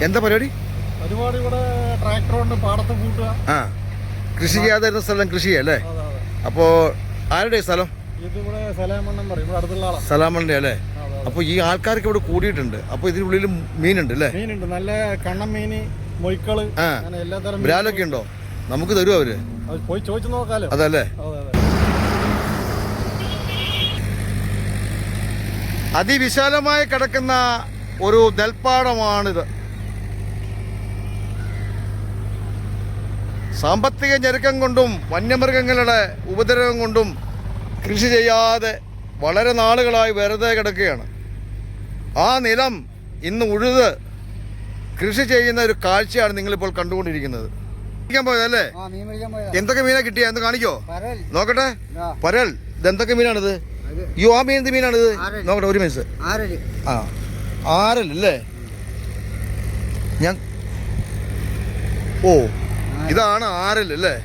എന്താ പരിപാടി? ഒരുപാട് ഇവിടെ ട്രാക്ടർ കൊണ്ട് പാടത്ത് പൂട്ടുക. കൃഷി ചെയ്യാതിരുന്ന സ്ഥലം കൃഷി ചെയ്യല്ലേ? അപ്പോൾ ആരുടെ സ്ഥലം? ഇതിവിടെ സലാമണ്ണൻ പറയും, ഇവിടെ അടുത്തുള്ള ആളാണ്. സലാമണ്ണൻ്റെ അല്ലേ? അപ്പോൾ ഈ ആൾക്കാർക്ക് ഇവിടെ കൂടിയിട്ടുണ്ട്. അപ്പോൾ ഇതിനുള്ളിൽ മീനുണ്ട് അല്ലേ? മീനുണ്ട്, നല്ല കണ്ണൻ മീന്, മൊയ്ക്കള്, എല്ലാത്തരം ബ്രാലൊക്കെ ഉണ്ടോ? നമുക്ക് തരുമോ അവര്? പോയി ചോദിച്ചു നോക്കാലോ. അതല്ലേ? അതിവിശാലമായി കിടക്കുന്ന ഒരു നെൽപ്പാടമാണിത്. സാമ്പത്തിക ഞെരുക്കം കൊണ്ടും വന്യമൃഗങ്ങളുടെ ഉപദ്രവം കൊണ്ടും കൃഷി ചെയ്യാതെ വളരെ നാളുകളായി വെറുതെ കിടക്കുകയാണ്. ആ നിലം ഇന്ന് ഉഴുത് കൃഷി ചെയ്യുന്ന ഒരു കാഴ്ചയാണ് നിങ്ങളിപ്പോൾ കണ്ടുകൊണ്ടിരിക്കുന്നത്. പോയതല്ലേ? എന്തൊക്കെ മീനാ കിട്ടിയ? എന്ത് കാണിക്കോ? നോക്കട്ടെ. പരൽ. ഇതെന്തൊക്കെ മീനാണിത്? യോ, ആ മീൻ എന്ത് മീനാണിത്? നോക്കട്ടെ, ഒരു മിനിറ്റ്. ആരല്ലേ? ഞാൻ ഇതാണ് ആരൽ അല്ലേ?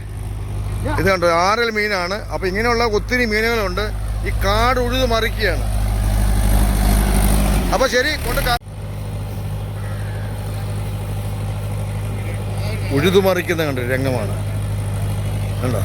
ഇത് കണ്ടോ, ആരൽ മീനാണ്. അപ്പൊ ഇങ്ങനെയുള്ള ഒത്തിരി മീനുകളുണ്ട്. ഈ കാട് ഉഴുതു മറിക്കുകയാണ്. അപ്പൊ ശരി, ഉഴുതുമറിക്കുന്ന കണ്ട രംഗമാണ് കണ്ടോ.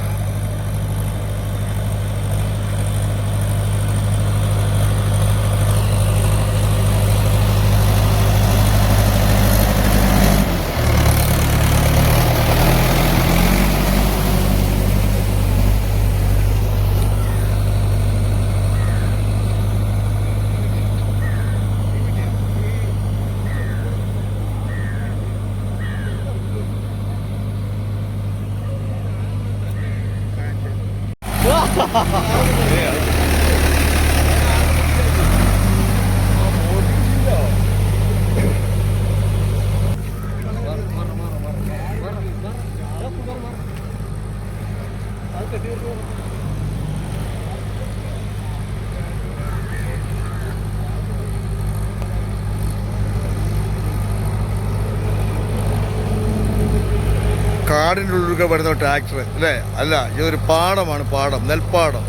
കാടിൻ്റെ ഉള്ളിൽ വരുന്ന ട്രാക്ടർ അല്ലേ? അല്ല, ഇതൊരു പാടമാണ്. പാടം, നെൽപ്പാടം.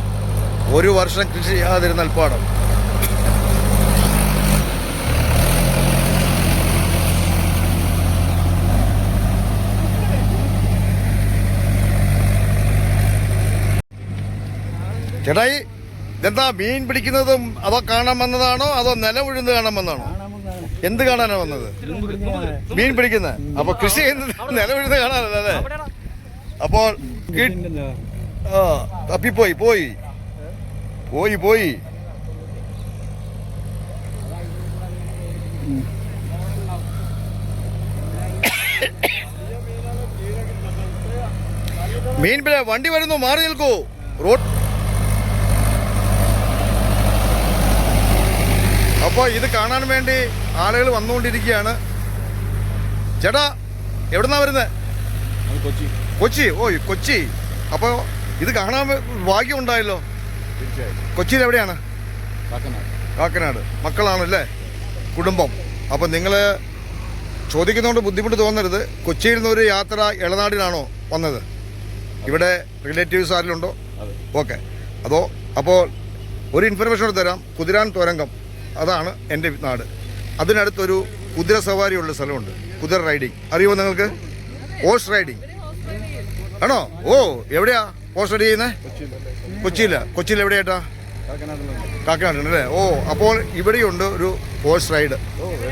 ഒരു വർഷം കൃഷി ചെയ്യാതിരുന്ന നെൽപ്പാടം. ചേട്ടായി, ഇതെന്താ മീൻ പിടിക്കുന്നതും അതോ കാണാൻ വന്നതാണോ അതോ നിലമുഴുന്ന് കാണാൻ വന്നതാണോ? എന്ത് കാണാനാ വന്നത്? മീൻ പിടിക്കുന്നത്. അപ്പൊ കൃഷി ചെയ്യുന്നത് നിലമുഴുന്ന് കാണാനല്ലേ? അപ്പോൾ തപ്പിപ്പോയി പോയി പോയി പോയി മീൻ വണ്ടി വരുന്നു, മാറി നിൽക്കൂ. റോഡ്. അപ്പോൾ ഇത് കാണാൻ വേണ്ടി ആളുകൾ വന്നുകൊണ്ടിരിക്കുകയാണ്. ചേട്ടാ, എവിടുന്നാ വരുന്നത്? കൊച്ചി. കൊച്ചി. അപ്പോൾ ഇത് കാണാൻ ഭാഗ്യം ഉണ്ടായല്ലോ. കൊച്ചിയിൽ എവിടെയാണ്? കാക്കനാട്. മക്കളാണല്ലേ? കുടുംബം. അപ്പം നിങ്ങൾ ചോദിക്കുന്നതുകൊണ്ട് ബുദ്ധിമുട്ട് തോന്നരുത്. കൊച്ചിയിൽ നിന്നൊരു യാത്ര ഇളനാടിനാണോ വന്നത്? ഇവിടെ റിലേറ്റീവ്സ് ആരിലുണ്ടോ? ഓക്കെ. അപ്പോൾ ഒരു ഇൻഫർമേഷൻ തരാം. കുതിരാൻ തുരങ്കം, അതാണ് എൻ്റെ നാട്. അതിനടുത്തൊരു കുതിര സവാരിയുള്ള സ്ഥലമുണ്ട്, കുതിര റൈഡിങ്. അറിയുമോ നിങ്ങൾക്ക്? ഹോഴ്സ് റൈഡിങ് ആണോ? എവിടെയാ ഹോഴ്സ് റൈഡ് ചെയ്യുന്നത്? കൊച്ചിയിൽ എവിടെയായിട്ടാ? കാക്കനാടുണ്ടല്ലേ? അപ്പോൾ ഇവിടെയുണ്ട് ഒരു ഹോഴ്സ് റൈഡ്.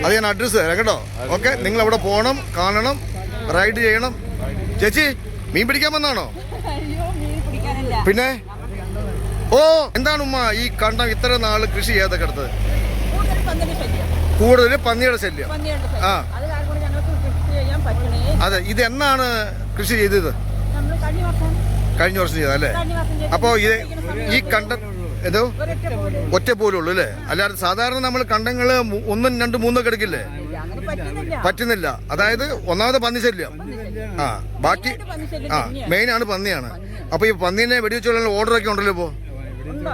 അത് ഞാൻ അഡ്രസ്സ് തരാം കേട്ടോ. ഓക്കെ, നിങ്ങൾ അവിടെ പോകണം, കാണണം, റൈഡ് ചെയ്യണം. ചേച്ചി, മീൻ പിടിക്കാൻ വന്നാണോ? പിന്നെ എന്താണ് ഉമ്മ ഈ കണ്ടം ഇത്ര നാള് കൃഷി ചെയ്യാതെ കിടത്തത്? കൂടുതൽ പന്നിയുടെ ശല്യം. അതെ, ഇത് എന്നാണ് കൃഷി ചെയ്തത്? കഴിഞ്ഞ വർഷം ചെയ്തല്ലേ? അപ്പോൾ ഈ കണ്ടം ഏതോ ഒറ്റ പോലുള്ളൂ അല്ലേ? അല്ലാതെ സാധാരണ നമ്മൾ കണ്ടങ്ങള് 1, 2, 3 എടുക്കില്ലേ? പറ്റുന്നില്ല. അതായത് ഒന്നാമത് പന്നി ശല്യം. ബാക്കി മെയിനാണ് പന്നിയാണ്. അപ്പോൾ ഈ പന്നീനെ വെടിവെച്ചുള്ള ഓർഡറൊക്കെ ഉണ്ടല്ലോ. ഇപ്പോൾ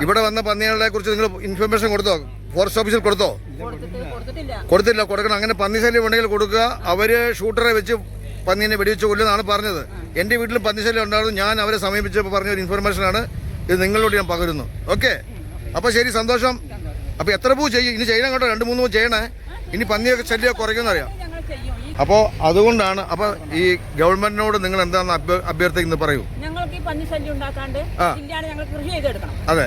ഇവിടെ വന്ന പന്നികളെ കുറിച്ച് നിങ്ങൾ ഇൻഫർമേഷൻ കൊടുത്തോ? ഫോറസ്റ്റ് ഓഫീസിൽ കൊടുത്തില്ല. കൊടുക്കണം. അങ്ങനെ പന്നി ശല്യം ഉണ്ടെങ്കിൽ കൊടുക്കുക. അവര് ഷൂട്ടറെ വെച്ച് പന്നീനെ വെടിവെച്ച് കൊല്ലുന്നതാണ് പറഞ്ഞത്. എൻ്റെ വീട്ടിലും പന്നിശല്യം ഉണ്ടായിരുന്നു. ഞാൻ അവരെ സമീപിച്ചപ്പോൾ പറഞ്ഞൊരു ഇൻഫർമേഷനാണ് ഇത്. നിങ്ങളോട് ഞാൻ പകരുന്നു. ഓക്കെ, അപ്പോൾ ശരി, സന്തോഷം. അപ്പോൾ എത്ര പൂ ചെയ്യും? ഇനി ചെയ്യണം കേട്ടോ. 2-3 പൂ ചെയ്യണേ. ഇനി പന്നിയൊക്കെ ശല്യം കുറയ്ക്കുമെന്നറിയാം. ഞങ്ങൾ ചെയ്യും. അപ്പോൾ അതുകൊണ്ടാണ്. അപ്പോൾ ഈ ഗവൺമെന്റിനോട് നിങ്ങൾ എന്താണെന്ന് അഭ്യർത്ഥിക്കുന്നത് പറയൂ. ഞങ്ങൾക്ക് ഈ പന്നി ശല്യം ഉണ്ടാക്കാണ്ട് ഇല്ലാതെ ഞങ്ങൾ കൃഷി ചെയ്തെടുക്കണം. അതെ.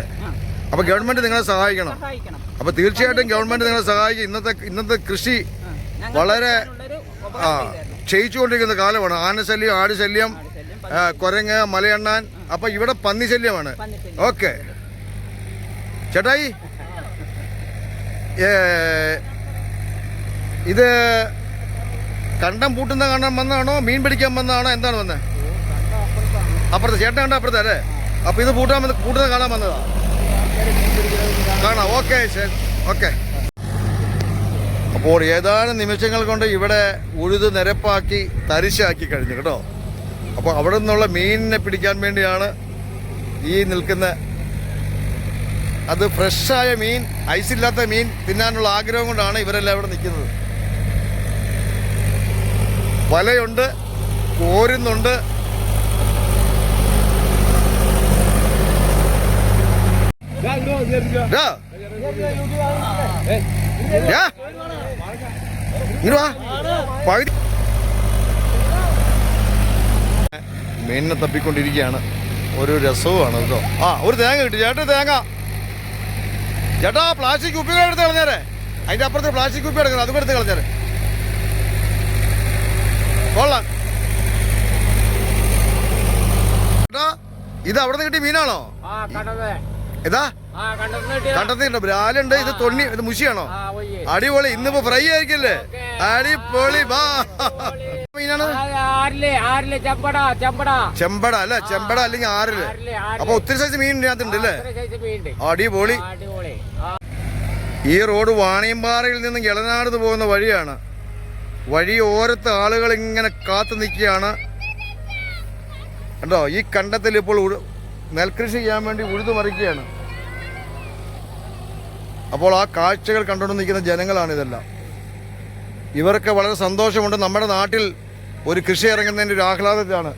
അപ്പോൾ ഗവൺമെന്റ് നിങ്ങളെ സഹായിക്കണം. സഹായിക്കണം. അപ്പോൾ തീർച്ചയായിട്ടും ഗവൺമെന്റ് നിങ്ങളെ സഹായിക്കും. ഇന്നത്തെ കൃഷി വളരെ ക്ഷയിച്ചുകൊണ്ടിരിക്കുന്ന കാലമാണ്. ആനശല്യം, ആടുശല്യം, കുരങ്ങ്, മലയണ്ണാൻ. അപ്പോൾ ഇവിടെ പന്നി ശല്യമാണ്. ഓക്കെ ചേട്ടായി, ഇത് കണ്ടം പൂട്ടുന്ന കാണാൻ വന്നതാണോ മീൻ പിടിക്കാൻ വന്നതാണോ എന്താണ് വന്നത്? അപ്പുറത്ത് ചേട്ടൻ കണ്ട അപ്പുറത്ത് അല്ലേ? അപ്പോൾ ഇത് പൂട്ടുന്ന കാണാൻ വന്നതാ? കാണാം. ഓക്കെ ശരി, ഓക്കെ. അപ്പോൾ ഏതാനും നിമിഷങ്ങൾ കൊണ്ട് ഇവിടെ ഉഴുത് നിരപ്പാക്കി തരിശാക്കി കഴിഞ്ഞു കേട്ടോ. അപ്പോൾ അവിടെ നിന്നുള്ള മീനിനെ പിടിക്കാൻ വേണ്ടിയാണ് ഈ നിൽക്കുന്ന. അത് ഫ്രഷായ മീൻ, ഐസില്ലാത്ത മീൻ തിന്നാനുള്ള ആഗ്രഹം കൊണ്ടാണ് ഇവരെല്ലാം ഇവിടെ നിൽക്കുന്നത്. വലയുണ്ട്, കോരുന്നുണ്ട്. മീനിനെ തപ്പിക്കൊണ്ടിരിക്കുകയാണ്. ഒരു രസവുമാണ് കേട്ടോ. ഒരു തേങ്ങ കിട്ടി ചേട്ടാ. തേങ്ങ ചേട്ടാ, പ്ലാസ്റ്റിക് കുപ്പികൾ എടുത്ത് കളഞ്ഞേരെ. അതിന്റെ അപ്പുറത്ത് പ്ലാസ്റ്റിക് കുപ്പി എടുക്കണം, അതും എടുത്ത് കളഞ്ഞേരെ. കൊള്ളാം ചേട്ടാ. ഇത് അവിടെ നിന്ന് കിട്ടിയ മീനാണോ? ഇതാ കണ്ടത്തിണ്ട്, ബ്രാലുണ്ട്. ഇത് തൊണ്ണി, ഇത് മുഷിയാണോ? അടിപൊളി. ഇന്നിപ്പോ ഫ്രൈ ആയിരിക്കല്ലേ? അടിപൊളി. മീനാണ് ചെമ്പട അല്ലെ? ചെമ്പട അല്ലെങ്കിൽ ആറില്. അപ്പൊ ഒത്തിരി സൈസ് മീൻ ഇതിനകത്തുണ്ട് അല്ലേ? അടിപൊളി. ഈ റോഡ് വാണിയമ്പാറയിൽ നിന്നും ഇളനാട് പോകുന്ന വഴിയാണ്. വഴി ഓരത്ത് ആളുകൾ ഇങ്ങനെ കാത്തു നിൽക്കുകയാണ് കണ്ടോ. ഈ കണ്ടത്തിൽ ഇപ്പോൾ നെൽകൃഷി ചെയ്യാൻ വേണ്ടി ഉഴുതു മറിക്കുകയാണ്. അപ്പോൾ ആ കാഴ്ചകൾ കണ്ടുകൊണ്ട് നിൽക്കുന്ന ജനങ്ങളാണ് ഇതെല്ലാം. ഇവർക്ക് വളരെ സന്തോഷമുണ്ട്. നമ്മുടെ നാട്ടിൽ ഒരു കൃഷി ഇറങ്ങുന്നതിൻ്റെ ഒരു ആഹ്ലാദത്തിലാണ്